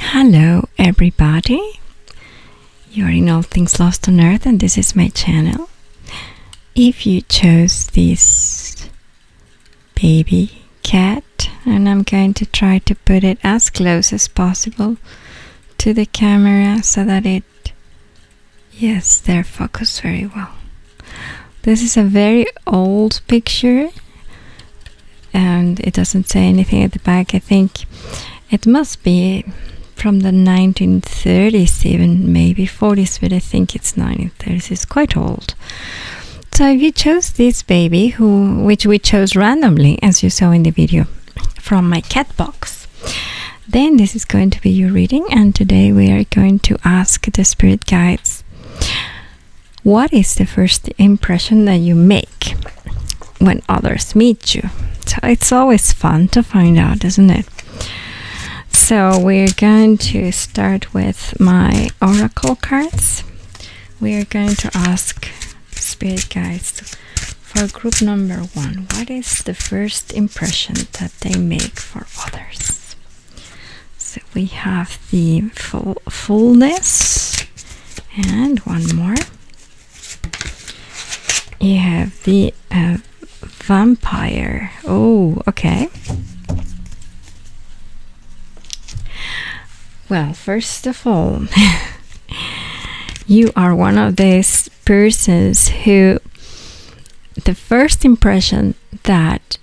Hello everybody, you're in All Things Lost on Earth and this is my channel. If you chose this baby cat, and I'm going to try to put it as close as possible to the camera so that yes, they're focused very well. This is a very old picture and it doesn't say anything at the back. I think it must be from the 1930s, even maybe 40s, but I think it's 1930s. It's quite old. So if you chose this baby, which we chose randomly, as you saw in the video, from my cat box, then this is going to be your reading. And today we are going to ask the spirit guides, what is the first impression that you make when others meet you? So it's always fun to find out, isn't it? So we're going to start with my oracle cards. We are going to ask spirit guides for group number 1. What is the first impression that they make for others? So we have the fullness and one more. You have the vampire. Oh, okay. Well, first of all, you are one of those persons who the first impression that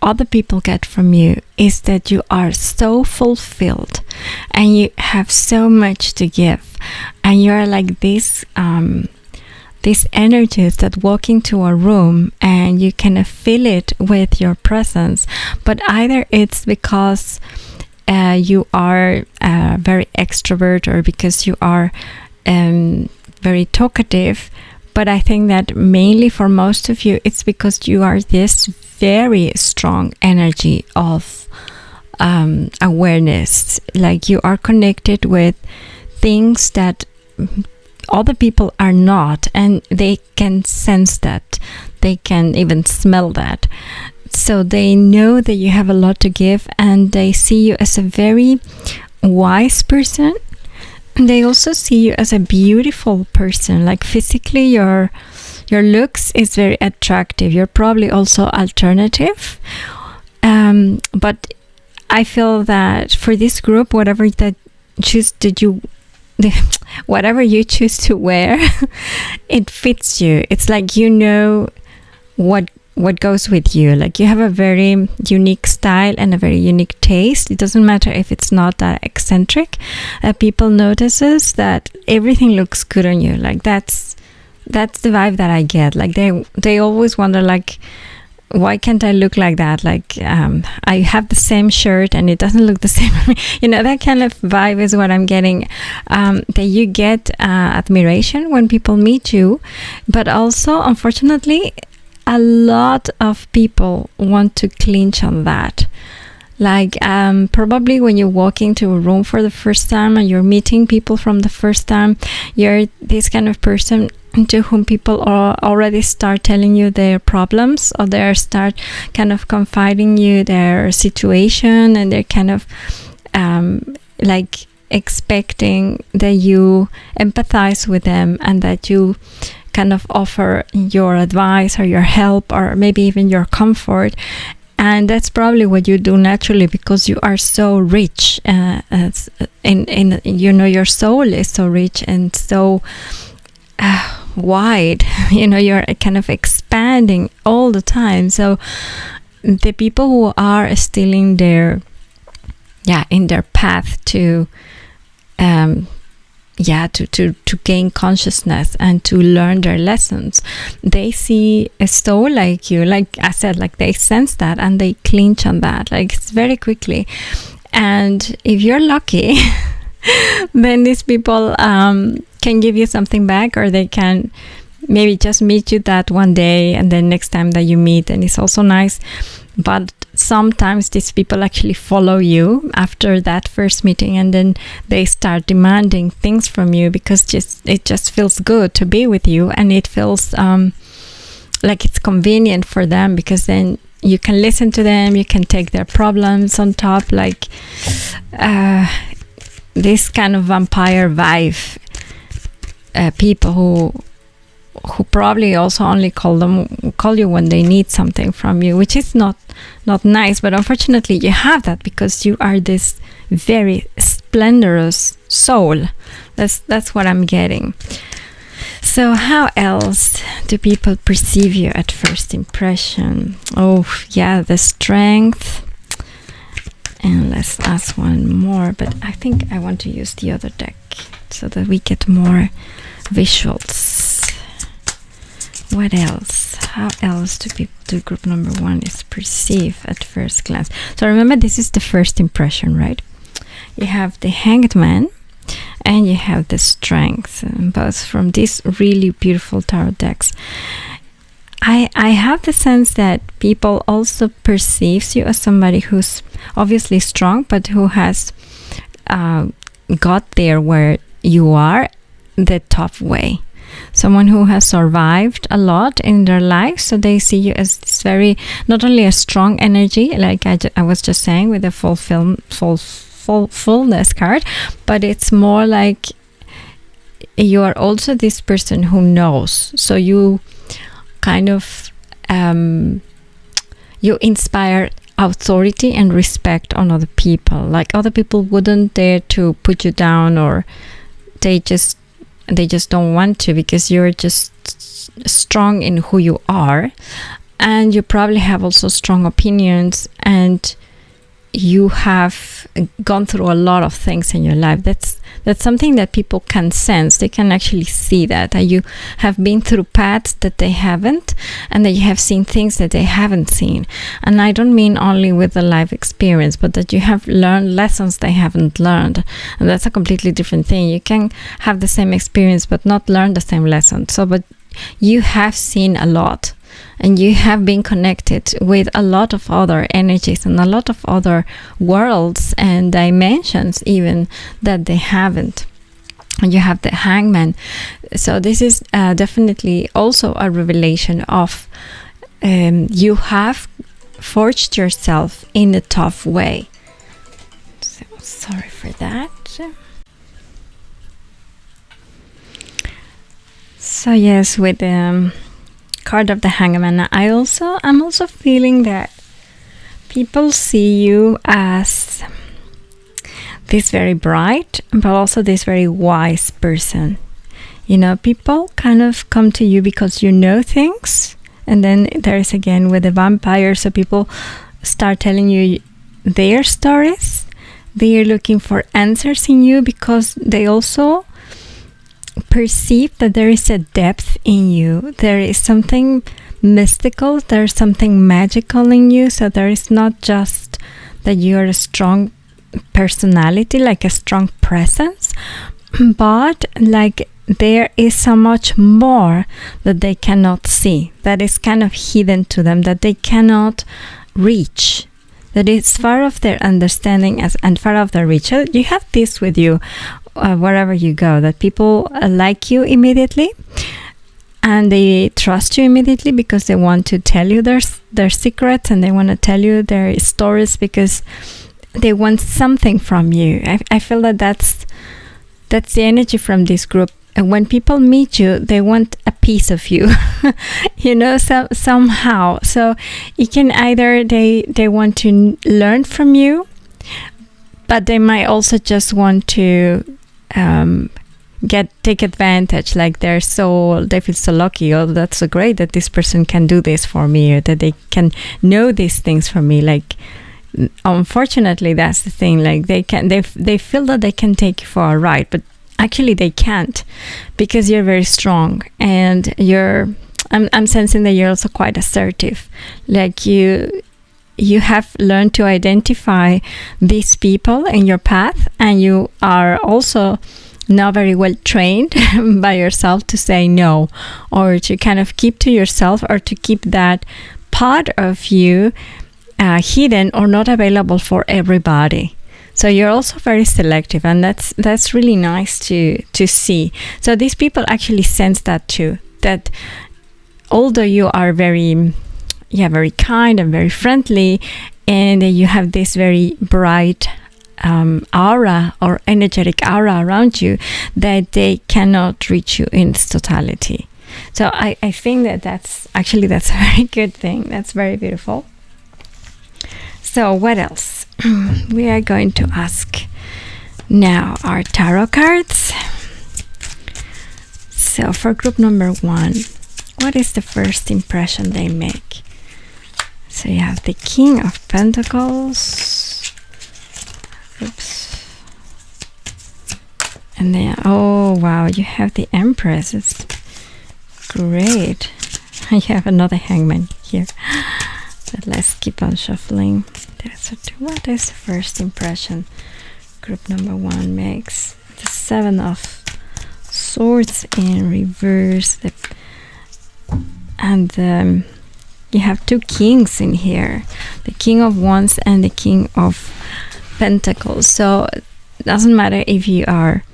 other people get from you is that you are so fulfilled and you have so much to give, and you're like this energy that walk into a room and you kind of feel it with your presence, but either it's because you are very extrovert or because you are very talkative, but I think that mainly for most of you it's because you are this very strong energy of awareness, like you are connected with things that other people are not, and they can sense that, they can even smell that. So they know that you have a lot to give, and they see you as a very wise person. They also see you as a beautiful person, like physically your looks is very attractive. You're probably also alternative, but I feel that for this group, whatever you choose to wear, it fits you. It's like you know what goes with you. Like you have a very unique style and a very unique taste. It doesn't matter if it's not that eccentric. People notices that everything looks good on you. Like that's the vibe that I get. Like they always wonder, like, why can't I look like that? Like I have the same shirt and it doesn't look the same on me. You know, that kind of vibe is what I'm getting. That you get admiration when people meet you, but also unfortunately a lot of people want to clinch on that. Like probably when you walk into a room for the first time and you're meeting people from the first time, you're this kind of person to whom people already start telling you their problems, or they start kind of confiding you their situation, and they're kind of like expecting that you empathize with them and that you kind of offer your advice or your help or maybe even your comfort. And that's probably what you do naturally, because you are so rich, in your soul is so rich and so wide. You're kind of expanding all the time. So the people who are still in their path to to gain consciousness and to learn their lessons, they see a soul like you, like I said, like they sense that and they clinch on that, like it's very quickly. And if you're lucky, then these people can give you something back, or they can maybe just meet you that one day, and then next time that you meet, and it's also nice. But sometimes these people actually follow you after that first meeting, and then they start demanding things from you, because it just feels good to be with you, and it feels like it's convenient for them, because then you can listen to them, you can take their problems on top, like this kind of vampire vibe. People who probably also only call you when they need something from you, which is not nice, but unfortunately you have that because you are this very splendorous soul. That's what I'm getting. So how else do people perceive you at first impression? Oh yeah, the strength. And let's ask one more, but I think I want to use the other deck so that we get more visuals. What else? How else do group number 1 is perceived at first glance? So remember, this is the first impression, right? You have the Hanged Man and you have the Strength, both from these really beautiful tarot decks. I have the sense that people also perceives you as somebody who's obviously strong, but who has got there where you are the tough way. Someone who has survived a lot in their life, so they see you as this very, not only a strong energy, like I was just saying with the fullness card, but it's more like you are also this person who knows. So you kind of you inspire authority and respect on other people. Like other people wouldn't dare to put you down, or they just don't want to, because you're just strong in who you are, and you probably have also strong opinions, and you have gone through a lot of things in your life. That's something that people can sense. They can actually see that you have been through paths that they haven't, and that you have seen things that they haven't seen. And I don't mean only with the life experience, but that you have learned lessons they haven't learned. And that's a completely different thing. You can have the same experience but not learn the same lesson. So, but you have seen a lot, and you have been connected with a lot of other energies and a lot of other worlds and dimensions even that they haven't. And you have the Hangman. So this is definitely also a revelation of you have forged yourself in a tough way. So sorry for that. So yes, with the card of the Hangman, I'm also feeling that people see you as this very bright, but also this very wise person. You know, people kind of come to you because you know things, and then there's again with the vampire, so people start telling you their stories. They are looking for answers in you because they also perceive that there is a depth in you. There is something mystical, there's something magical in you. So there is not just that you're a strong personality, like a strong presence, but like there is so much more that they cannot see, that is kind of hidden to them, that they cannot reach, that is far of their understanding and far of their reach. So you have this with you wherever you go, that people like you immediately, and they trust you immediately because they want to tell you their secrets, and they want to tell you their stories because they want something from you. I feel that that's the energy from this group. And when people meet you, they want a piece of you, somehow. So it can either they want to learn from you, but they might also just want to take advantage. Like they feel so lucky. Oh, that's so great that this person can do this for me, or that they can know these things for me. Like, unfortunately, that's the thing. Like they feel that they can take you for a ride, but actually they can't, because you're very strong, and I'm sensing that you're also quite assertive. Like you have learned to identify these people in your path, and you are also now very well trained by yourself to say no, or to kind of keep to yourself, or to keep that part of you hidden or not available for everybody. So you're also very selective, and that's really nice to see. So these people actually sense that too, that although you are very kind and very friendly, and you have this very bright aura or energetic aura around you, that they cannot reach you in its totality. So I think that's a very good thing. That's very beautiful. So what else? We are going to ask now our tarot cards. So for group number 1, what is the first impression they make? So you have the King of Pentacles. Oops. And then, oh wow, you have the Empress. It's great. You have another Hangman here. But let's keep on shuffling. So what is the first impression group number 1 makes? The 7 of Swords in reverse. And you have 2 kings in here. The King of Wands and the King of Pentacles. So it doesn't matter if you are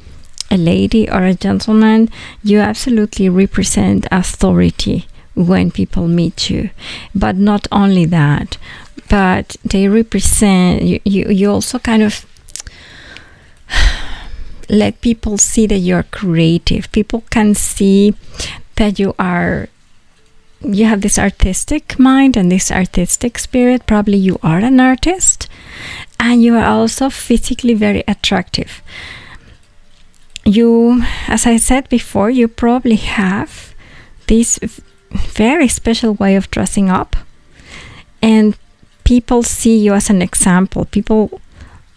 a lady or a gentleman, you absolutely represent authority when people meet you. But not only that, but they represent you also kind of let people see that you're creative. People can see that you have this artistic mind and this artistic spirit. Probably you are an artist, and you are also physically very attractive. You, as I said before, you probably have this very special way of dressing up, and people see you as an example. People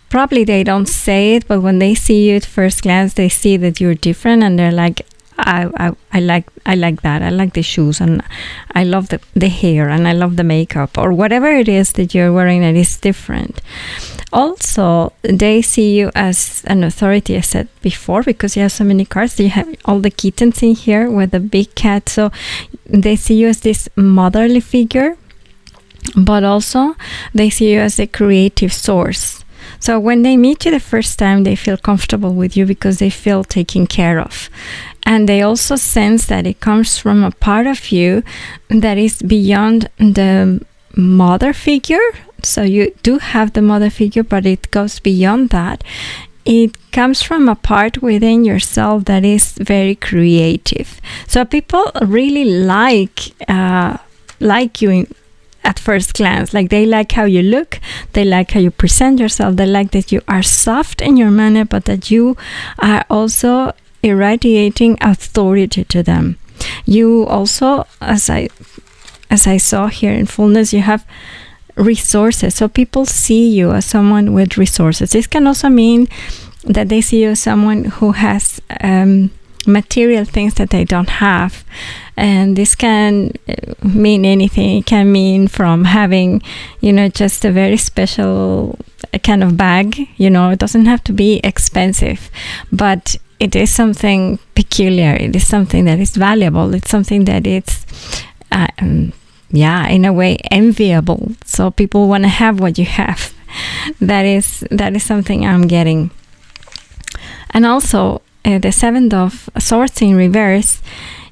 probably, they don't say it, but when they see you at first glance, they see that you're different, and they're like, I like that. I like the shoes, and I love the hair, and I love the makeup, or whatever it is that you're wearing that is different. Also, they see you as an authority, I said before, because you have so many cards. You have all the kittens in here with the big cat. So they see you as this motherly figure, but also they see you as a creative source. So when they meet you the first time, they feel comfortable with you because they feel taken care of. And they also sense that it comes from a part of you that is beyond the mother figure. So you do have the mother figure, but it goes beyond that. It comes from a part within yourself that is very creative. So people really like you at first glance. Like, they like how you look, they like how you present yourself, they like that you are soft in your manner, but that you are also irradiating authority to them. You also, as I saw here in fullness, you have resources. So people see you as someone with resources. This can also mean that they see you as someone who has material things that they don't have. And this can mean anything. It can mean from having, just a very special kind of bag. It doesn't have to be expensive, but it is something peculiar. It is something that is valuable. It's something that it's, in a way, enviable. So people want to have what you have. That is something I'm getting. And also, the 7th of Swords in reverse,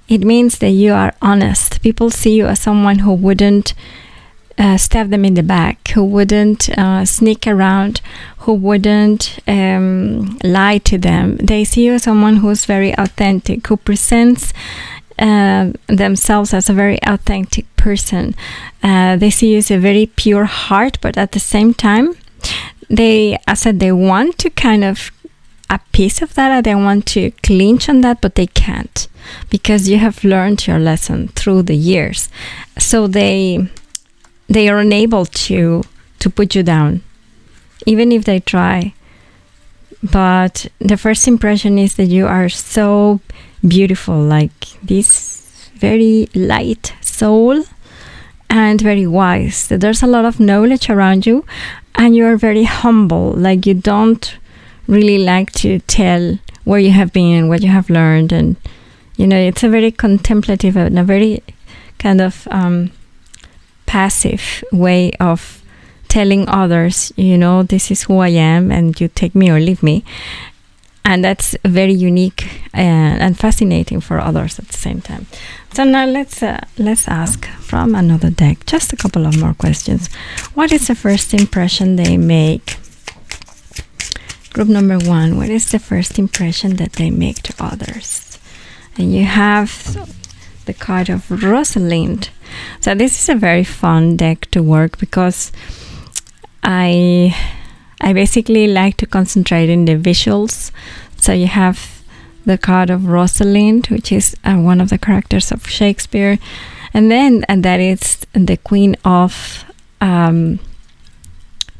it means that you are honest. People see you as someone who wouldn't stab them in the back, who wouldn't sneak around, who wouldn't lie to them. They see you as someone who's very authentic, who presents themselves as a very authentic person. They see you as a very pure heart, but at the same time, they want to kind of a piece of that. They want to clinch on that, but they can't, because you have learned your lesson through the years. So they are unable to put you down, even if they try. But the first impression is that you are so beautiful, like this very light soul, and very wise. That there's a lot of knowledge around you, and you are very humble. Like, you don't really like to tell where you have been, what you have learned, and it's a very contemplative and a very kind of passive way of telling others, this is who I am, and you take me or leave me. And that's very unique and fascinating for others at the same time. So now let's ask from another deck just a couple of more questions. What is the first impression they make? Group number 1, what is the first impression that they make to others? And you have the card of Rosalind. So this is a very fun deck to work, because I basically like to concentrate in the visuals. So you have the card of Rosalind, which is one of the characters of Shakespeare, and that is the Queen of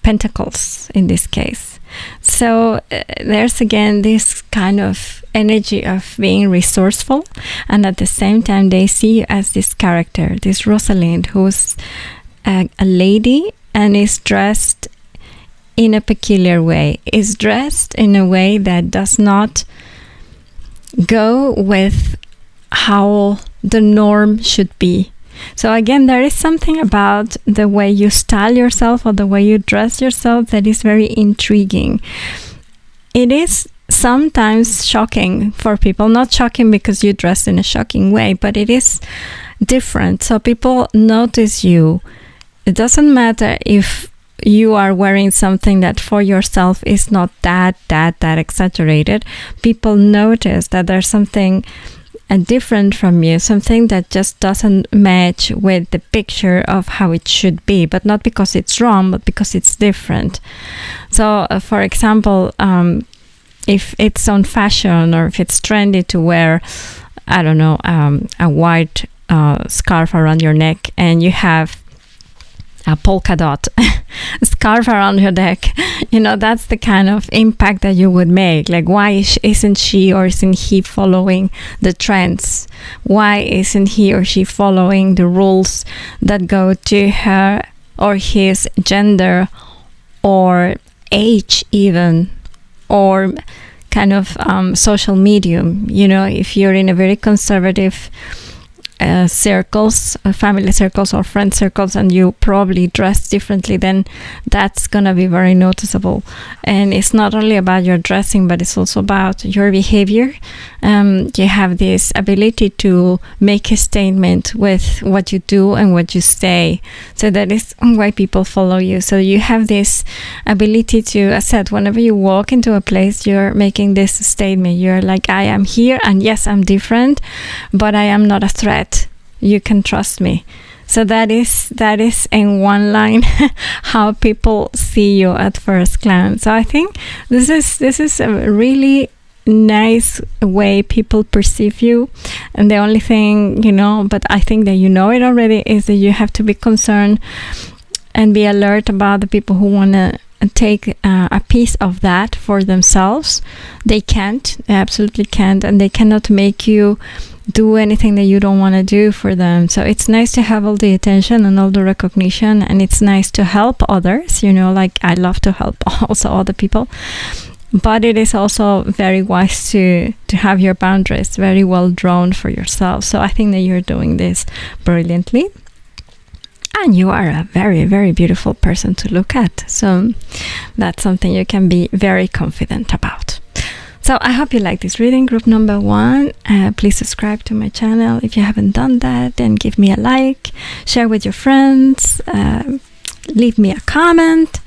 Pentacles in this case. So there's again this kind of energy of being resourceful, and at the same time they see you as this character, this Rosalind, who's a lady and is dressed in a peculiar way, is dressed in a way that does not go with how the norm should be. So again, there is something about the way you style yourself or the way you dress yourself that is very intriguing. It is sometimes shocking for people, not shocking because you dress in a shocking way, but it is different. So people notice you. It doesn't matter if you are wearing something that for yourself is not that exaggerated. People notice that there's something different from you, something that just doesn't match with the picture of how it should be, but not because it's wrong, but because it's different. So for example, if it's on fashion, or if it's trendy to wear, I don't know, a white scarf around your neck, and you have a polka dot scarf around your neck, that's the kind of impact that you would make. Like, why isn't she or isn't he following the trends? Why isn't he or she following the rules that go to her or his gender or age even, or kind of social medium? If you're in a very conservative circles, family circles or friend circles, and you probably dress differently, then that's gonna be very noticeable. And it's not only about your dressing, but it's also about your behavior. You have this ability to make a statement with what you do and what you say, so that is why people follow you. So you have this ability to, as I said, whenever you walk into a place, you're making this statement. You're like, I am here, and yes, I'm different, but I am not a threat. You can trust me. So that is in one line how people see you at first glance. So I think this is a really nice way people perceive you. And the only thing, but I think that you know it already, is that you have to be concerned and be alert about the people who want to take a piece of that for themselves. They absolutely can't, and they cannot make you do anything that you don't want to do for them. So it's nice to have all the attention and all the recognition, and it's nice to help others, like I love to help also other people. But it is also very wise to have your boundaries very well drawn for yourself. So I think that you're doing this brilliantly. And you are a very, very beautiful person to look at. So that's something you can be very confident about. So I hope you like this reading, group number 1. Please subscribe to my channel if you haven't done that, and give me a like, share with your friends, leave me a comment,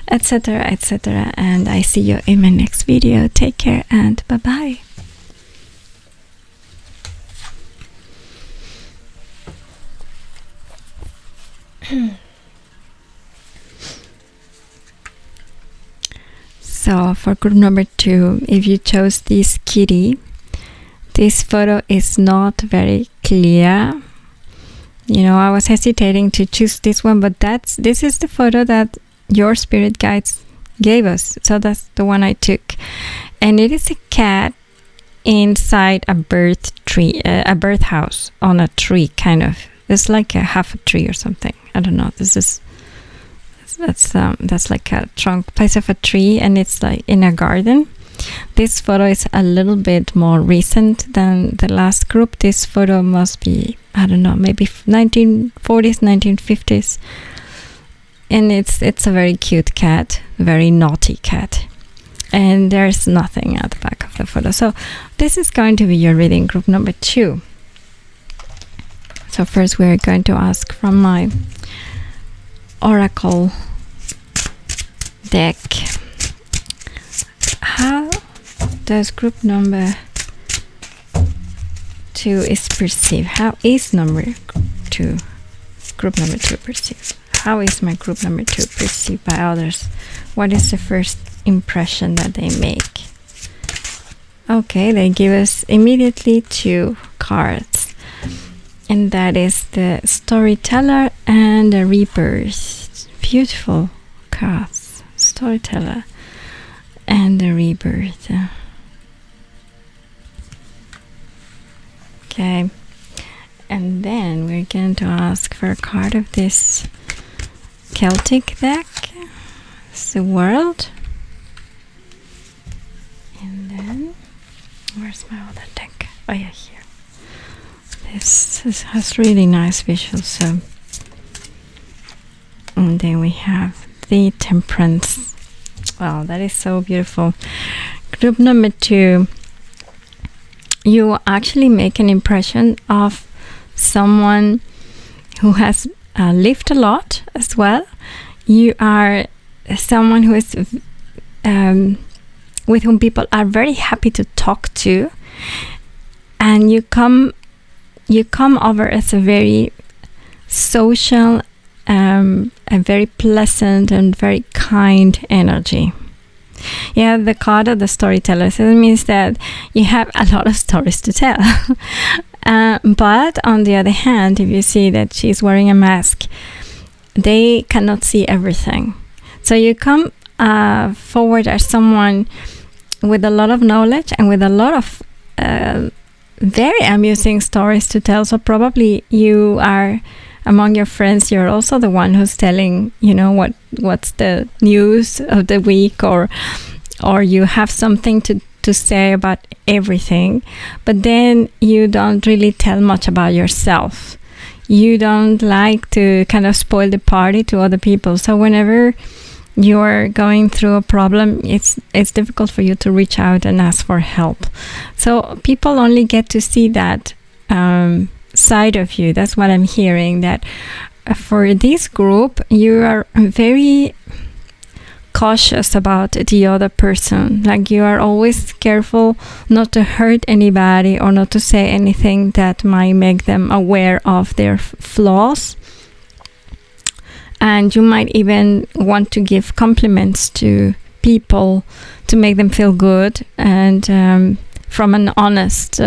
etc., etc. And I see you in my next video. Take care and bye-bye. So for group number 2, if you chose this kitty, this photo is not very clear. You know, I was hesitating to choose this one, but this is the photo that your spirit guides gave us. So that's the one I took. And it is a cat inside a birth house on a tree, kind of. It's like a half a tree or something. I don't know. That's like a trunk piece of a tree, and it's like in a garden. This photo is a little bit more recent than the last group. This photo must be, I don't know, maybe 1940s, 1950s. And it's a very cute cat, very naughty cat. And there's nothing at the back of the photo. So this is going to be your reading, group number 2. So first we're going to ask from my Oracle deck, how does group number 2 is perceived? How is group number 2 perceived? How is my group number 2 perceived by others? What is the first impression that they make? Okay, they give us immediately 2 cards. And that is the Storyteller and the Rebirth. Beautiful cards. Storyteller and the Rebirth. Okay. And then we're going to ask for a card of this Celtic deck. It's the World. And then, where's my other deck? Oh yeah, here. This has really nice visuals. So, and then we have the Temperance. Wow, that is so beautiful. Group number 2, you actually make an impression of someone who has lived a lot as well. You are someone who is with whom people are very happy to talk to, and you come over as a very social, a very pleasant and very kind energy. Yeah, the card of the Storyteller, so it means that you have a lot of stories to tell. But on the other hand, if you see that she's wearing a mask, they cannot see everything. So you come forward as someone with a lot of knowledge and with a lot of very amusing stories to tell. So probably you are, among your friends, you're also the one who's telling, what's the news of the week, or you have something to say about everything. But then you don't really tell much about yourself. You don't like to kind of spoil the party to other people. So whenever you're going through a problem, it's difficult for you to reach out and ask for help. So people only get to see that side of you. That's what I'm hearing, that for this group, you are very cautious about the other person. Like, you are always careful not to hurt anybody or not to say anything that might make them aware of their flaws. And you might even want to give compliments to people to make them feel good, and from an honest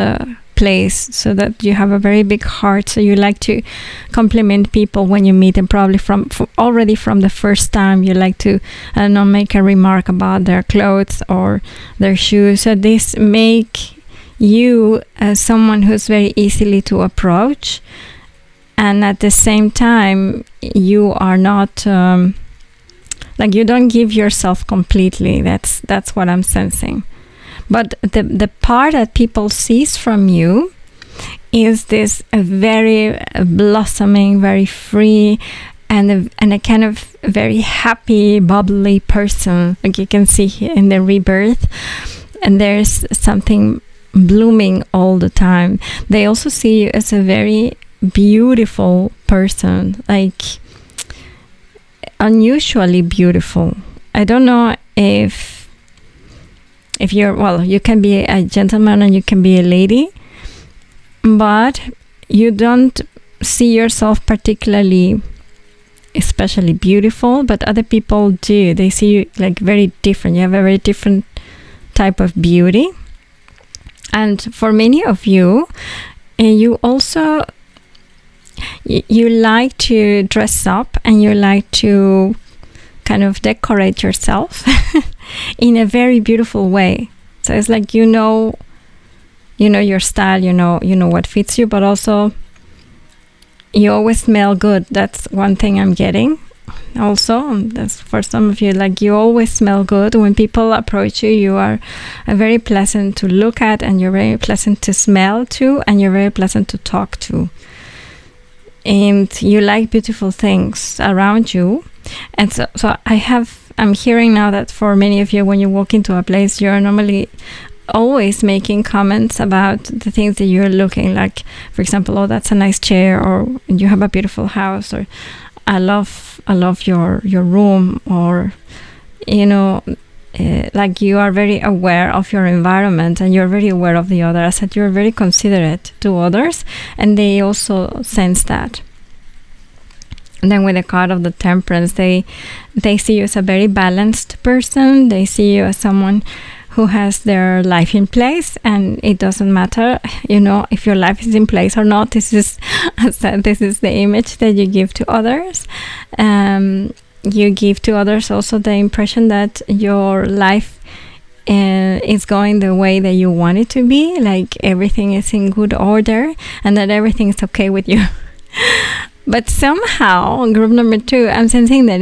place, so that you have a very big heart. So you like to compliment people when you meet them, probably already from the first time. You like to, I don't know, make a remark about their clothes or their shoes. So this make you someone who's very easily to approach. And at the same time, you are not you don't give yourself completely. That's what I'm sensing. But the part that people sees from you is this very blossoming, very free, and a kind of very happy, bubbly person. Like you can see here in the Rebirth. and there's something blooming all the time. They also see you as a very beautiful person, like unusually beautiful. I don't know if you're, well, you can be a gentleman and you can be a lady, but you don't see yourself particularly especially beautiful, but other people do. They see you like very different. You have a very different type of beauty. And for many of you, you also you like to dress up and you like to kind of decorate yourself in a very beautiful way. So it's like you know your style, you know what fits you, but also you always smell good. That's one thing I'm getting. Also, that's for some of you, like you always smell good. When people approach you, you are very pleasant to look at, and you're very pleasant to smell to, and you're very pleasant to talk to. And you like beautiful things around you. And so I'm hearing now that for many of you, when you walk into a place, you're normally always making comments about the things that you're looking like. For example, oh, that's a nice chair, or you have a beautiful house, or I love your room, or like you are very aware of your environment and you're very aware of the other. I said you're very considerate to others, and they also sense that. And then with the card of the Temperance, they see you as a very balanced person. They see you as someone who has their life in place, and it doesn't matter, if your life is in place or not. This is the image that you give to others. You give to others also the impression that your life is going the way that you want it to be, like everything is in good order, and that everything is okay with you. But somehow, group number 2, I'm sensing that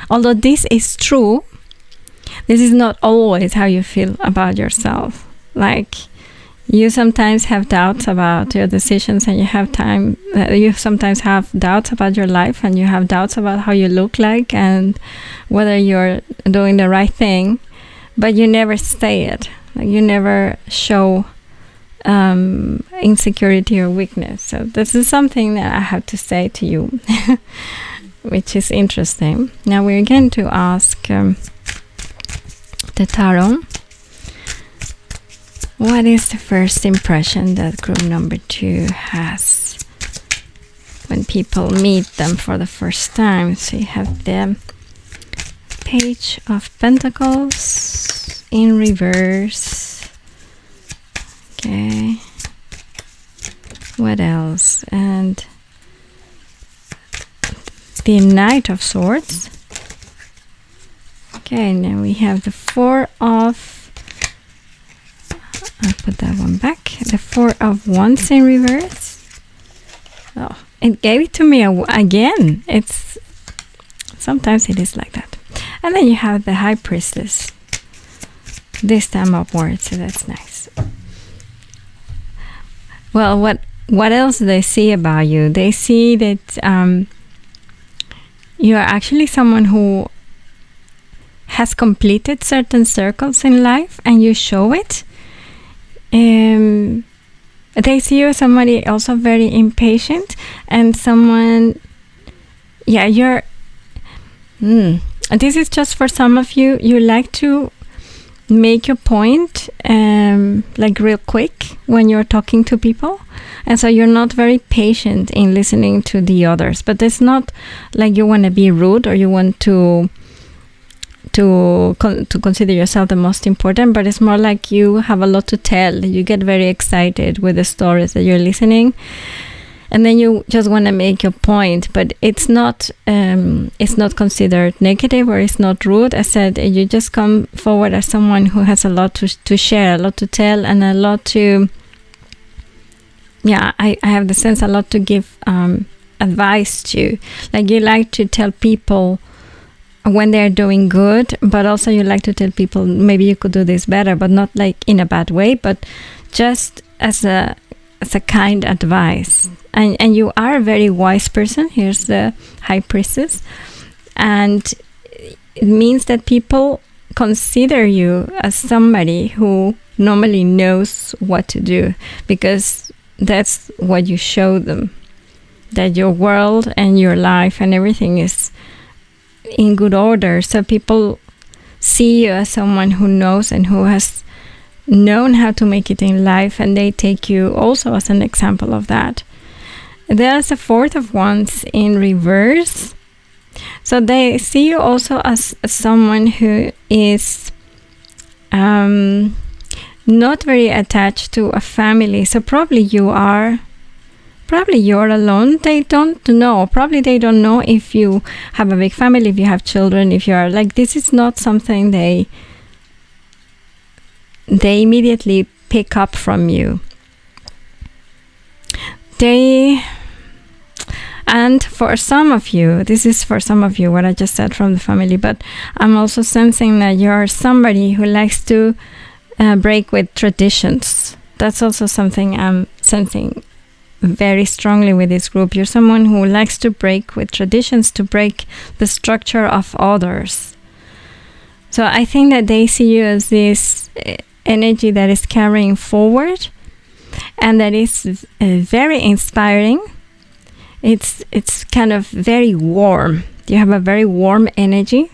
although this is true, this is not always how you feel about yourself. Like you sometimes have doubts about your decisions, and you sometimes have doubts about your life, and you have doubts about how you look like and whether you're doing the right thing, but you never say it. Like you never show insecurity or weakness. So this is something that I have to say to you, which is interesting. Now we're going to ask the tarot. What is the first impression that group number 2 has when people meet them for the first time? So you have the Page of Pentacles in reverse. Okay. What else? And the Knight of Swords. Okay, now we have the 4 of... I'll put that one back. The 4 of Wands in reverse. Oh, it gave it to me again. Sometimes it is like that. And then you have the High Priestess. This time upwards, so that's nice. Well, what else do they see about you? They see that you are actually someone who has completed certain circles in life, and you show it. They see you as somebody also very impatient, and someone, you're this is just for some of you. You like to make your point like real quick when you're talking to people, and so you're not very patient in listening to the others. But it's not like you want to be rude or you want to consider yourself the most important, but it's more like you have a lot to tell. You get very excited with the stories that you're listening, and then you just want to make your point. But it's not considered negative, or it's not rude. I said you just come forward as someone who has a lot to share, a lot to tell, and a lot to I have the sense a lot to give advice to. Like you like to tell people when they're doing good, but also you like to tell people maybe you could do this better, but not like in a bad way, but just as a kind advice. And you are a very wise person. Here's the High Priestess, and it means that people consider you as somebody who normally knows what to do, because that's what you show them, that your world and your life and everything is in good order. So people see you as someone who knows and who has known how to make it in life, and they take you also as an example of that. There's a Fourth of Wands in reverse. So they see you also as someone who is not very attached to a family. So probably you're alone. They don't know. Probably they don't know if you have a big family, if you have children, if you are like, this is not something they immediately pick up from you. And for some of you, this is for some of you what I just said from the family, but I'm also sensing that you're somebody who likes to break with traditions. That's also something I'm sensing very strongly with this group. You're someone who likes to break with traditions, to break the structure of others. So I think that they see you as this energy that is carrying forward and that is very inspiring. It's kind of very warm. You have a very warm energy.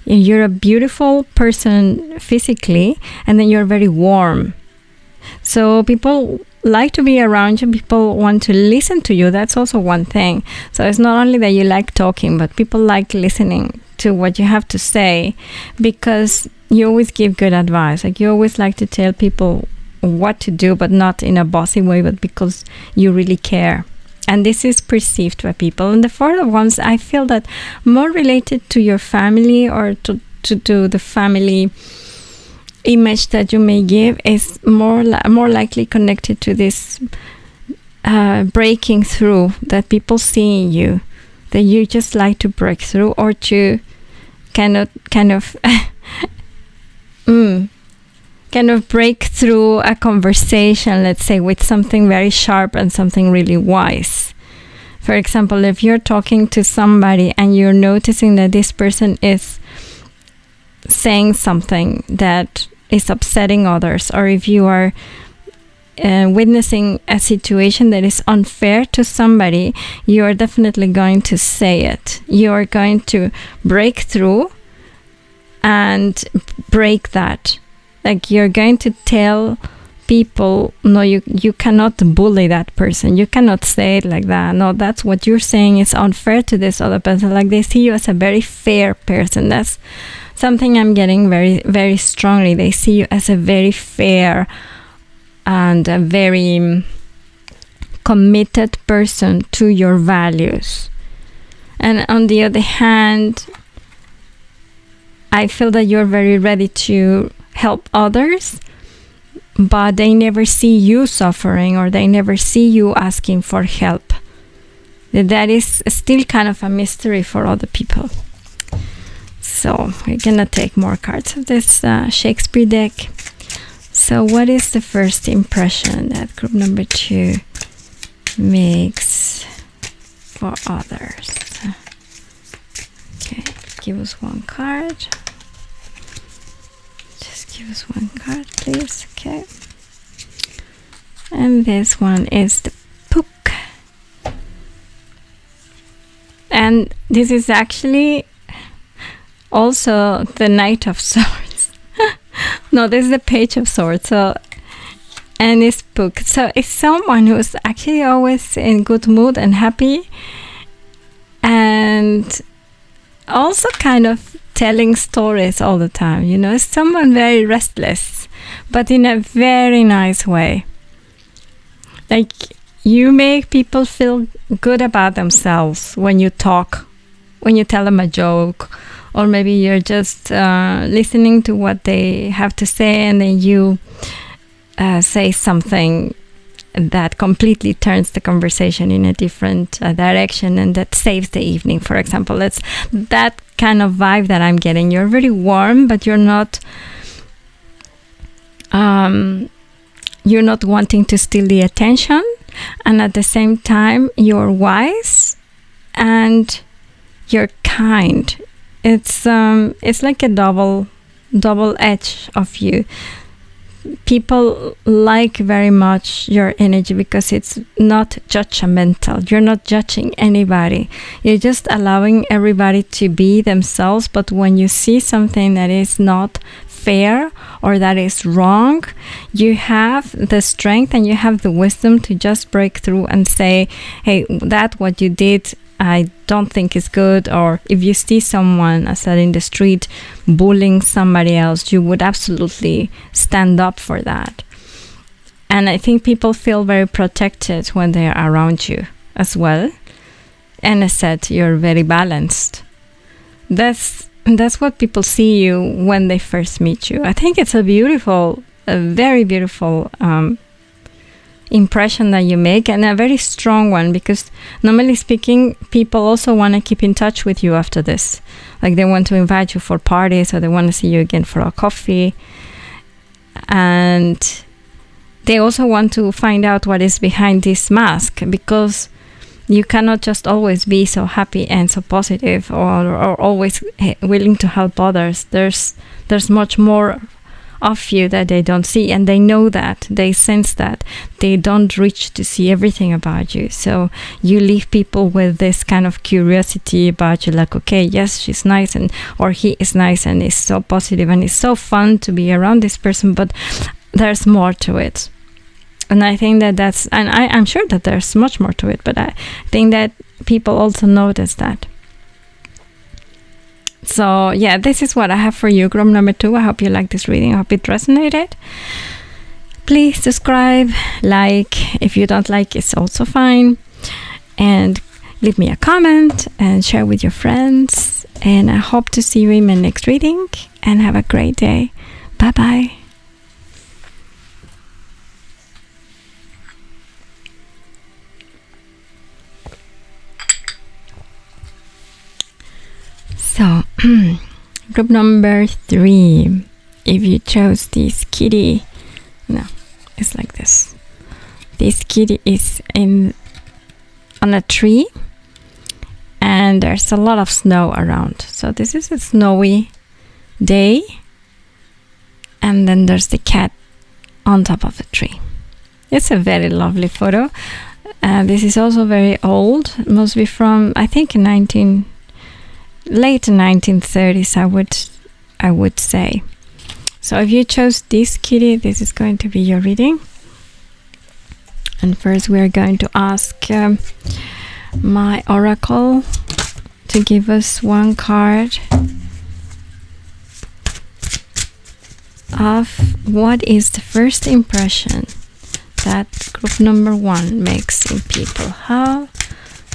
You're a beautiful person physically, and then you're very warm. So people like to be around you. People want to listen to you. That's also one thing. So it's not only that you like talking, but people like listening to what you have to say, because you always give good advice. Like, you always like to tell people what to do, but not in a bossy way, but because you really care. And this is perceived by people. And the Fourth of Wands, I feel that more related to your family, or to the family image that you may give, is more likely connected to this breaking through that people see in you, that you just like to break through, or to kind of kind of break through a conversation, let's say, with something very sharp and something really wise. For example, if you're talking to somebody and you're noticing that this person is saying something that is upsetting others, or if you are witnessing a situation that is unfair to somebody, you are definitely going to say it. You are going to break through and break that. Like, you're going to tell people, no, you cannot bully that person. You cannot say it like that. No, that's what you're saying is unfair to this other person. Like, they see you as a very fair person. That's something I'm getting very, very strongly. They see you as a very fair and a very committed person to your values. And on the other hand, I feel that you're very ready to help others, but they never see you suffering, or they never see you asking for help. That is still kind of a mystery for other people. So we're gonna take more cards of this Shakespeare deck. So what is the first impression that group number 2 makes for others? Okay, give us one card. Give us one card, please. Okay. And this one is the Puck. And this is actually also the Knight of Swords. No, this is the Page of Swords. So, and it's Puck. So it's someone who's actually always in good mood and happy, and also kind of telling stories all the time. You know, it's someone very restless, but in a very nice way. Like, you make people feel good about themselves when you talk, when you tell them a joke, or maybe you're just listening to what they have to say, and then you say something that completely turns the conversation in a different direction, and that saves the evening, for example. It's that kind of vibe that I'm getting. You're very warm, but you're not wanting to steal the attention, and at the same time you're wise and you're kind. It's like a double double edge of you. People like very much your energy because it's not judgmental. You're not judging anybody. You're just allowing everybody to be themselves. But when you see something that is not fair or that is wrong, you have the strength and you have the wisdom to just break through and say, hey, that what you did, I don't think is good. Or if you see someone, I said, in the street bullying somebody else, you would absolutely stand up for that. And I think people feel very protected when they are around you as well. And I said, you're very balanced. That's what people see you when they first meet you. I think it's a very beautiful impression that you make, and a very strong one, because normally speaking, people also want to keep in touch with you after this. Like they want to invite you for parties, or they want to see you again for a coffee. And they also want to find out what is behind this mask, because you cannot just always be so happy and so positive, or always willing to help others. There's much more of you that they don't see, and they know that, they sense that. They don't reach to see everything about you. So you leave people with this kind of curiosity about you, like, okay, yes, she's nice, or he is nice and is so positive and it's so fun to be around this person, but there's more to it. And I think that's, and I'm sure that there's much more to it, but I think that people also notice that. So yeah, this is what I have for you, group number 2. I hope you like this reading. I hope it resonated. Please subscribe, like. If you don't like, it's also fine. And leave me a comment and share with your friends. And I hope to see you in my next reading. And have a great day. Bye-bye. So, group number 3, if you chose this kitty, no, it's like this. This kitty is on a tree, and there's a lot of snow around. So this is a snowy day, and then there's the cat on top of the tree. It's a very lovely photo. This is also very old. It must be from, I think, late 1930s, I would say. So if you chose this kitty, this is going to be your reading. And first we are going to ask my oracle to give us one card of what is the first impression that group number 1 makes in people. How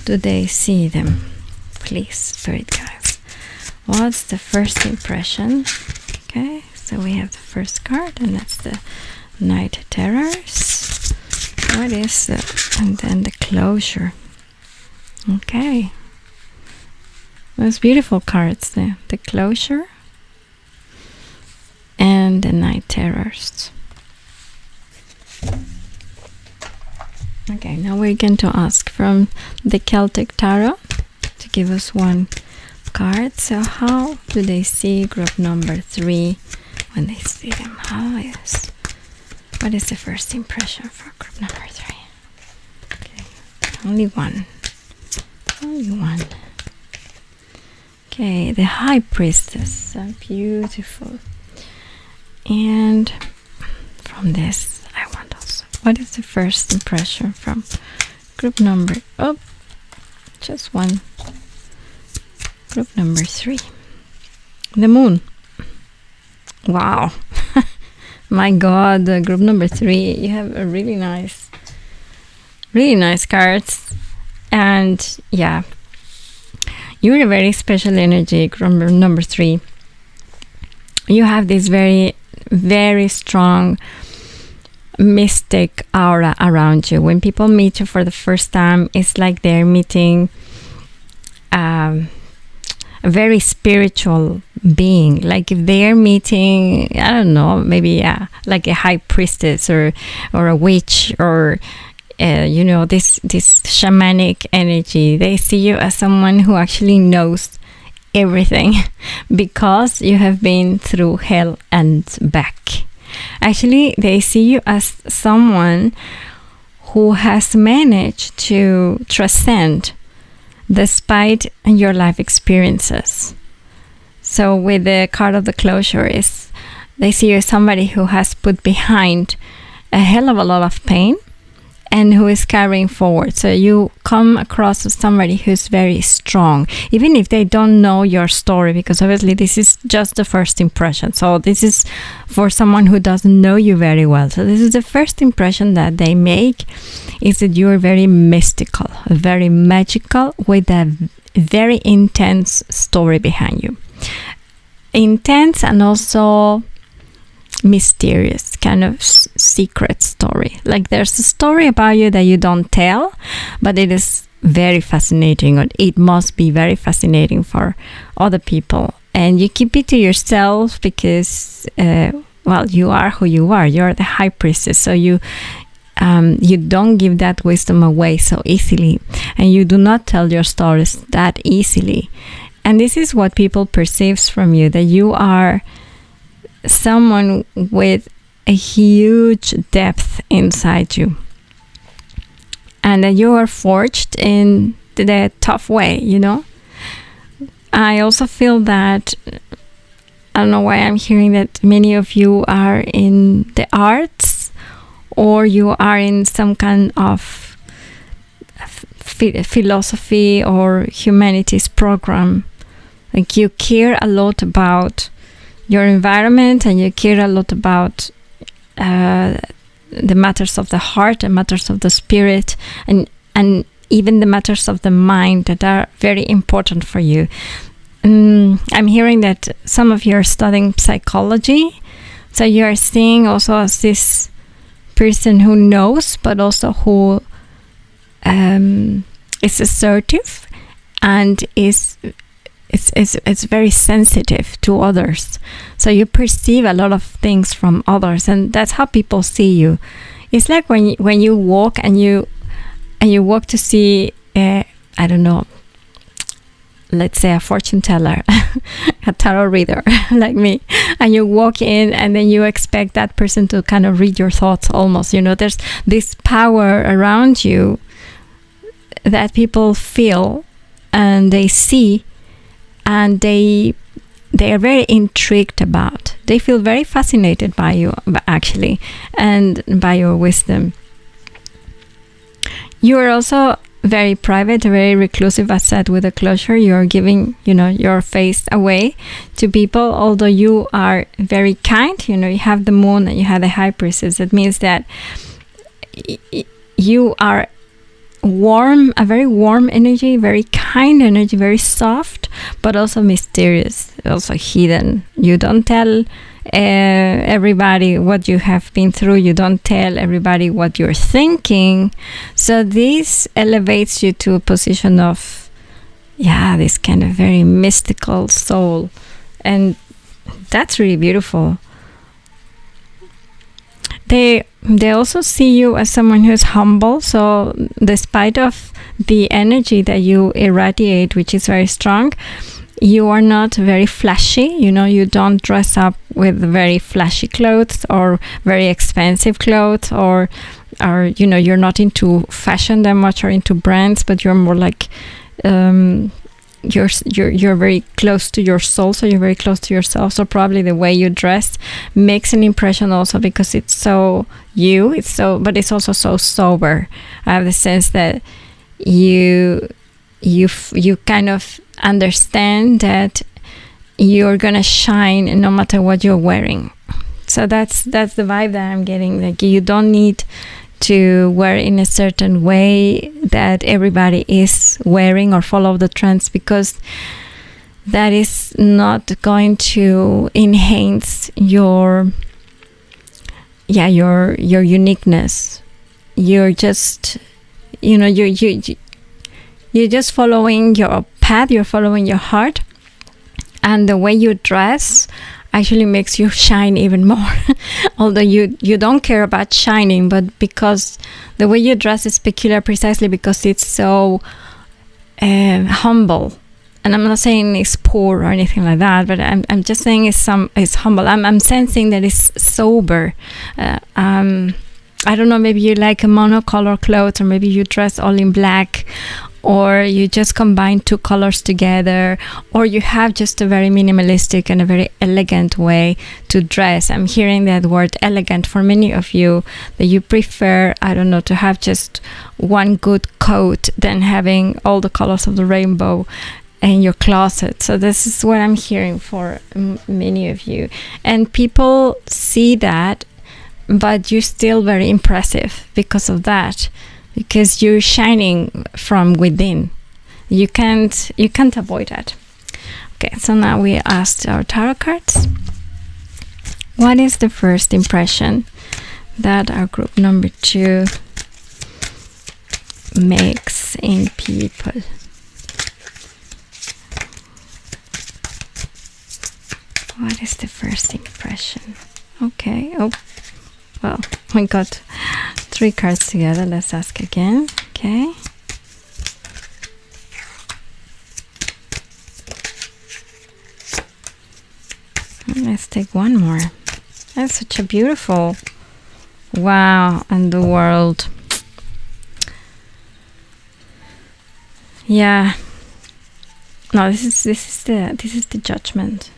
do they see them? Please, Spirit guides. What's the first impression? Okay, so we have the first card, and that's the Night Terrors. What is the, and then the Closure. Okay, those beautiful cards there. The Closure and the Night Terrors. Okay, now we're going to ask from the Celtic Tarot to give us one card. So how do they see group number 3 when they see them? What is the first impression for group number 3? Okay, only one. Okay, the High Priestess, so beautiful. And from this, I want also, what is the first impression from group number, just one. Group number 3. The Moon. Wow. My God, group number 3. You have a really nice cards. And yeah, you're a very special energy, group number 3. You have this very, very strong mystic aura around you. When people meet you for the first time, it's like they're meeting a very spiritual being. Like if they're meeting, I don't know, maybe like a high priestess or a witch, or this shamanic energy. They see you as someone who actually knows everything because you have been through hell and back. Actually, they see you as someone who has managed to transcend despite your life experiences. So with the card of the closure, is they see you as somebody who has put behind a hell of a lot of pain and who is carrying forward. So you come across as somebody who's very strong, even if they don't know your story, because obviously this is just the first impression. So this is for someone who doesn't know you very well. So this is the first impression that they make, is that you're very mystical, very magical, with a very intense story behind you. Intense and also mysterious, kind of secret story. Like there's a story about you that you don't tell, but it is very fascinating, or it must be very fascinating for other people. And you keep it to yourself because, well, you are who you are. You're the high priestess, so you don't give that wisdom away so easily, and you do not tell your stories that easily. And this is what people perceives from you, that you are someone with a huge depth inside you, and that you are forged in the tough way, you know. I also feel that, I don't know why I'm hearing that many of you are in the arts, or you are in some kind of philosophy or humanities program. Like you care a lot about your environment, and you care a lot about the matters of the heart and matters of the spirit, and even the matters of the mind that are very important for you. I'm hearing that some of you are studying psychology, so you are seeing also as this person who knows, but also who is assertive and is very sensitive to others. So you perceive a lot of things from others, and that's how people see you. It's like when you walk and you walk to see I don't know, let's say a fortune teller, a tarot reader like me, and you walk in and then you expect that person to kind of read your thoughts almost, you know. There's this power around you that people feel and they see, and they are very intrigued about. They feel very fascinated by you, actually, and by your wisdom. You are also very private, very reclusive. As said with the closure, you're giving, you know, your face away to people. Although you are very kind, you know, you have the moon and you have the high priestess. It means that you are warm, a very warm energy, very kind energy, very soft, but also mysterious, also hidden. You don't tell everybody what you have been through. You don't tell everybody what you're thinking. So this elevates you to a position of, this kind of very mystical soul, and that's really beautiful. They also see you as someone who is humble. So despite of the energy that you irradiate, which is very strong, you are not very flashy. You know, you don't dress up with very flashy clothes or very expensive clothes, or you know, you're not into fashion that much or into brands, but you're more like you're very close to your soul, so you're very close to yourself. So probably the way you dress makes an impression also, because it's so you, but it's also so sober. I have the sense that you kind of understand that you're gonna shine no matter what you're wearing. So that's the vibe that I'm getting. Like, you don't need to wear in a certain way that everybody is wearing or follow the trends, because that is not going to enhance your uniqueness. You're just, you know, you're just following your path, you're following your heart, and the way you dress actually makes you shine even more. Although you don't care about shining, but because the way you dress is peculiar precisely because it's so humble, and I'm not saying it's poor or anything like that, but I'm just saying it's humble. I'm sensing that it's sober. I don't know, maybe you like a monocolor clothes, or maybe you dress all in black, or you just combine two colors together, or you have just a very minimalistic and a very elegant way to dress. I'm hearing that word elegant for many of you, that you prefer, I don't know, to have just one good coat than having all the colors of the rainbow in your closet. So this is what I'm hearing for many of you. And people see that, but you're still very impressive because of that, because you're shining from within. You can't avoid that. Okay, so now we asked our tarot cards. What is the first impression that our group number 2 makes in people? What is the first impression? Okay. Oh, well, we got 3 cards together. Let's ask again. Okay. Let's take one more. That's such a beautiful, wow, and the world. Yeah. No, this is the Judgment.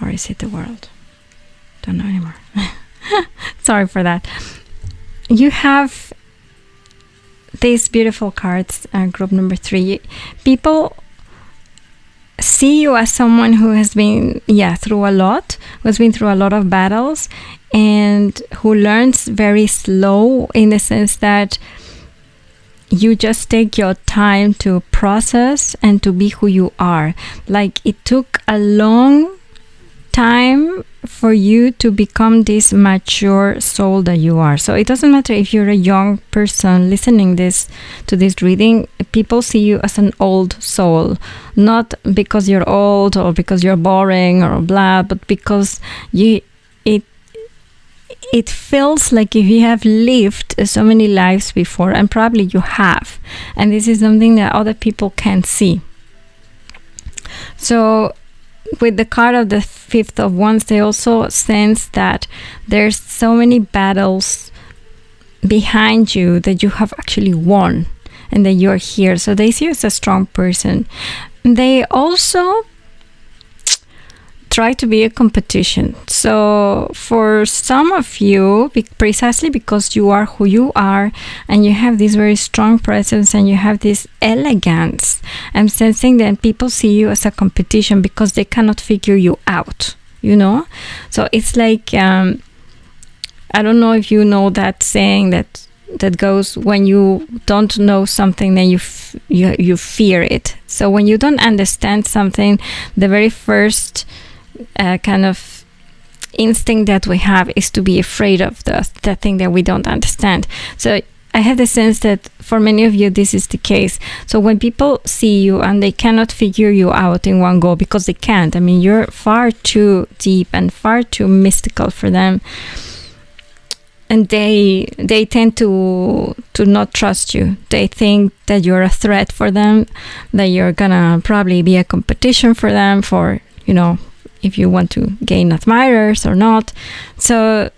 Or is it the world? Don't know anymore. Sorry for that. You have these beautiful cards, group number 3. People see you as someone who has been through a lot, who has been through a lot of battles, and who learns very slow, in the sense that you just take your time to process and to be who you are. Like, it took a long time for you to become this mature soul that you are. So it doesn't matter if you're a young person listening to this reading. People see you as an old soul, not because you're old or because you're boring or blah, but because it feels like if you have lived so many lives before, and probably you have, and this is something that other people can't see. So with the card of the 5th of Wands, they also sense that there's so many battles behind you that you have actually won, and that you're here. So they see you as a strong person. They also try to be a competition. So for some of you, precisely because you are who you are, and you have this very strong presence, and you have this elegance, I'm sensing that people see you as a competition because they cannot figure you out, you know? So it's like, I don't know if you know that saying that goes, when you don't know something, then you fear it. So when you don't understand something, the very first kind of instinct that we have is to be afraid of the thing that we don't understand. So I have the sense that for many of you this is the case. So when people see you and they cannot figure you out in one go, because they can't, I mean, you're far too deep and far too mystical for them, and they tend to not trust you. They think that you're a threat for them, that you're gonna probably be a competition for them, for, you know, if you want to gain admirers or not. So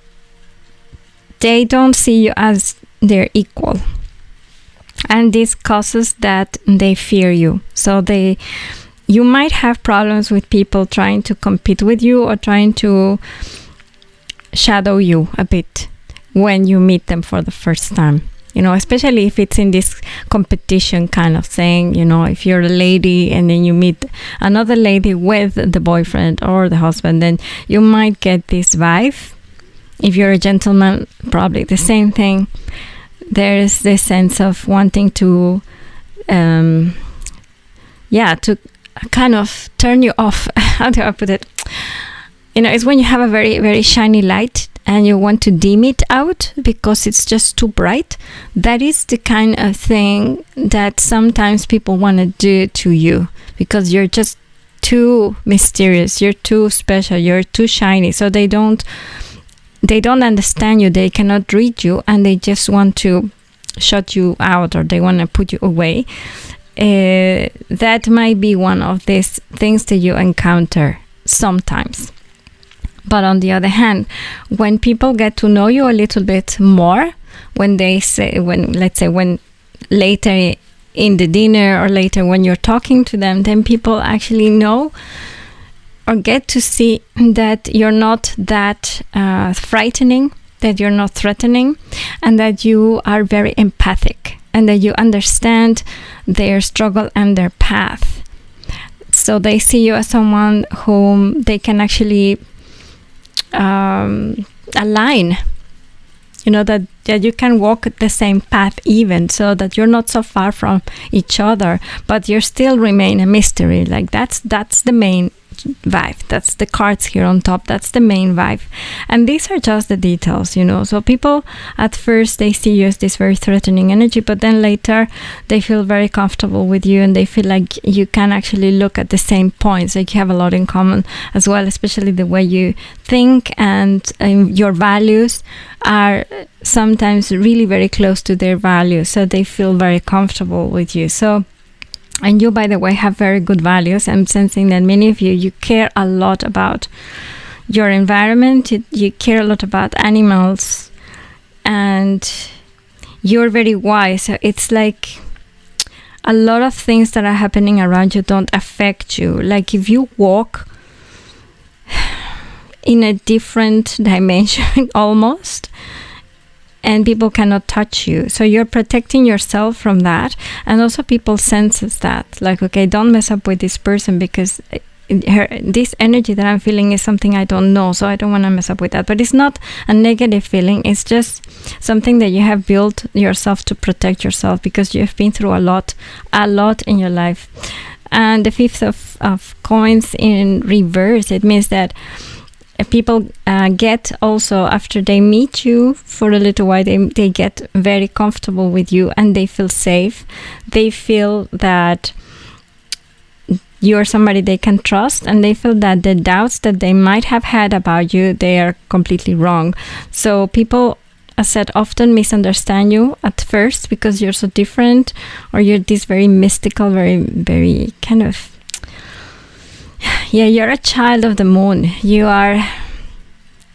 they don't see you as their equal, and this causes that they fear you. So you might have problems with people trying to compete with you, or trying to shadow you a bit when you meet them for the first time. You know, especially if it's in this competition kind of thing, you know, if you're a lady and then you meet another lady with the boyfriend or the husband, then you might get this vibe. If you're a gentleman, probably the same thing. There is this sense of wanting to, to kind of turn you off. How do I put it? You know, it's when you have a very, very shiny light and you want to dim it out because it's just too bright. That is the kind of thing that sometimes people want to do to you, because you're just too mysterious, you're too special, you're too shiny. So they don't understand you, they cannot read you, and they just want to shut you out, or they want to put you away. that might be one of these things that you encounter sometimes. But on the other hand, when people get to know you a little bit more, when later in the dinner or later when you're talking to them, then people actually know or get to see that you're not that frightening, that you're not threatening, and that you are very empathic, and that you understand their struggle and their path. So they see you as someone whom they can actually align, that you can walk the same path, even so that you're not so far from each other, but you still remain a mystery. Like that's the main vibe. That's the cards here on top. That's the main vibe. And these are just the details, So people at first, they see you as this very threatening energy, but then later they feel very comfortable with you, and they feel like you can actually look at the same points, like you have a lot in common as well, especially the way you think, and your values are sometimes really very close to their values, so they feel very comfortable with you. And you, by the way, have very good values. I'm sensing that many of you care a lot about your environment, you care a lot about animals, and you're very wise. So it's like a lot of things that are happening around you don't affect you. Like if you walk in a different dimension almost, and people cannot touch you. So you're protecting yourself from that. And also people senses that. Like, okay, don't mess up with this person, because this energy that I'm feeling is something I don't know. So I don't want to mess up with that. But it's not a negative feeling. It's just something that you have built yourself to protect yourself, because you have been through a lot in your life. And the fifth of coins in reverse, it means that people get also, after they meet you for a little while, they get very comfortable with you, and they feel safe. They feel that you're somebody they can trust, and they feel that the doubts that they might have had about you, they are completely wrong. So people, as said, often misunderstand you at first because you're so different, or you're this very mystical, very, very kind of, you're a child of the moon. You are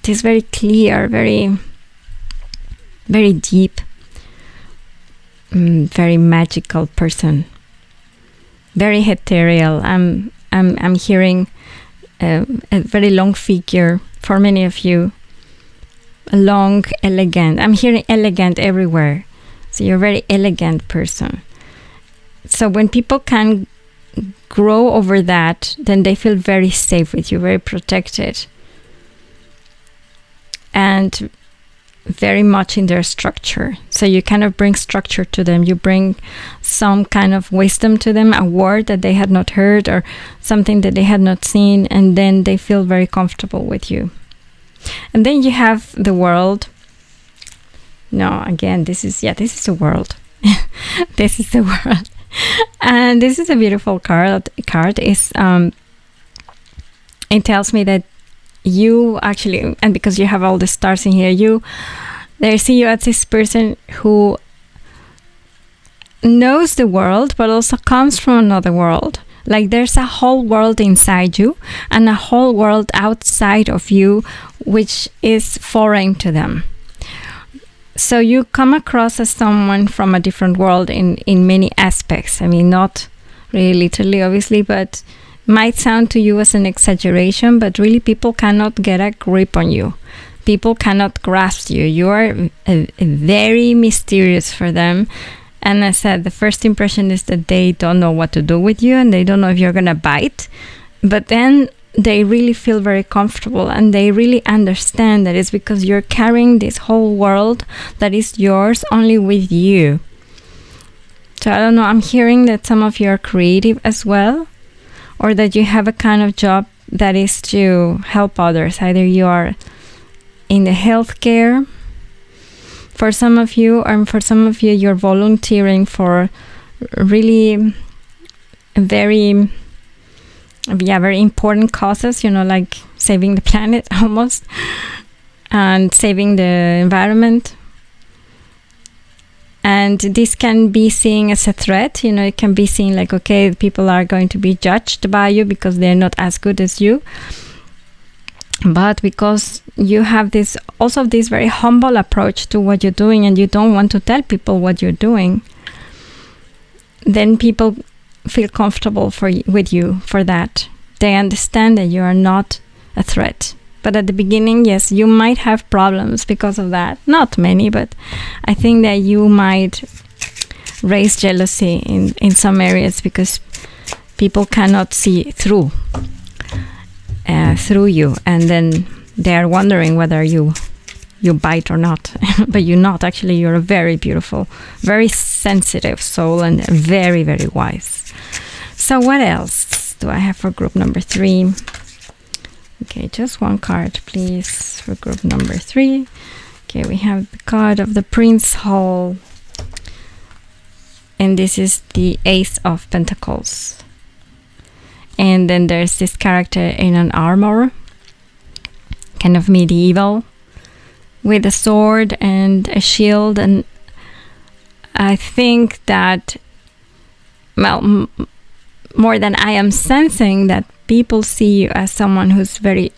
this very clear, very, very deep, very magical person. Very ethereal. I'm hearing a very long figure for many of you. Long, elegant. I'm hearing elegant everywhere. So you're a very elegant person. So when people can grow over that, then they feel very safe with you, very protected, and very much in their structure. So you kind of bring structure to them. You bring some kind of wisdom to them, a word that they had not heard or something that they had not seen, and then they feel very comfortable with you. And then you have the world. No, again, this is the world. This is the world. And this is a beautiful card. Is it tells me that you actually, and because you have all the stars in here, they see you as this person who knows the world, but also comes from another world. Like there's a whole world inside you and a whole world outside of you, which is foreign to them. So you come across as someone from a different world in many aspects. I mean, not really literally, obviously, but might sound to you as an exaggeration, but really people cannot get a grip on you. People cannot grasp you. You are very mysterious for them. And as I said, the first impression is that they don't know what to do with you, and they don't know if you're going to bite. But then they really feel very comfortable, and they really understand that it's because you're carrying this whole world that is yours only with you. So I don't know, I'm hearing that some of you are creative as well, or that you have a kind of job that is to help others. Either you are in the healthcare, for some of you, or for some of you, you're volunteering for really very important causes, like saving the planet almost, and saving the environment. And this can be seen as a threat. It can be seen like, okay, people are going to be judged by you because they're not as good as you. But because you have this very humble approach to what you're doing, and you don't want to tell people what you're doing, then people feel comfortable with you for that. They understand that you are not a threat. But at the beginning, yes, you might have problems because of that. Not many, but I think that you might raise jealousy in some areas because people cannot see through you, and then they are wondering whether you bite or not. But you're not. Actually, you're a very beautiful, very sensitive soul, and very, very wise. So what else do I have for group number 3? Okay, just one card, please, for group number 3. Okay, we have the card of the Prince Hall. And this is the Ace of Pentacles. And then there's this character in an armor, kind of medieval, with a sword and a shield. And I think that, well, more than I am sensing, that people see you as someone who's very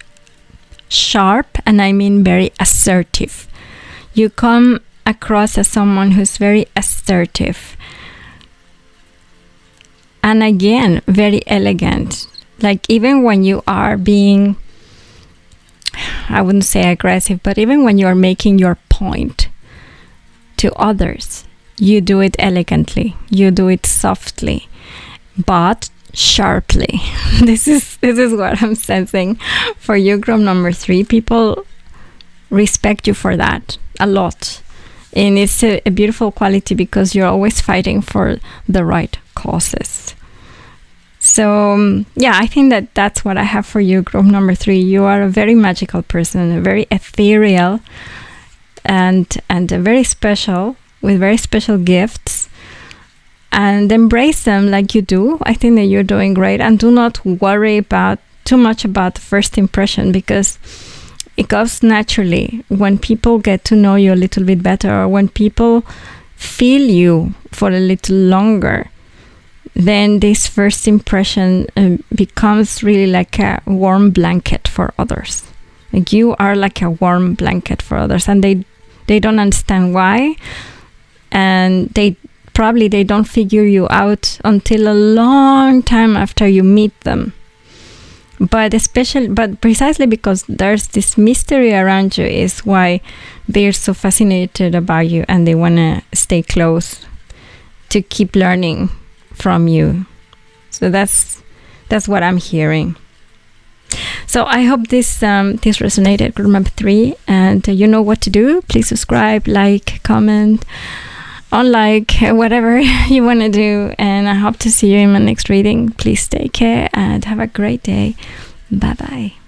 sharp, and I mean very assertive. You come across as someone who's very assertive. And again, very elegant. Like even when you are being, I wouldn't say aggressive, but even when you are making your point to others, you do it elegantly. You do it softly, but sharply. This is what I'm sensing for you, group number 3. People respect you for that a lot. And it's a beautiful quality because you're always fighting for the right causes. So yeah, I think that that's what I have for you, group number 3. You are a very magical person, a very ethereal, and a very special, with very special gifts. And embrace them like you do. I think that you're doing great, and do not worry too much about the first impression, because it goes naturally when people get to know you a little bit better, or when people feel you for a little longer. Then this first impression becomes really like a warm blanket for others. Like you are like a warm blanket for others, and they don't understand why, and they don't figure you out until a long time after you meet them. But precisely because there's this mystery around you is why they're so fascinated about you, and they want to stay close to keep learning from you. So that's what I'm hearing. So I hope this resonated, group number 3, and you know what to do. Please subscribe, like, comment, unlike, whatever you want to do, and I hope to see you in my next reading. Please take care and have a great day. Bye bye.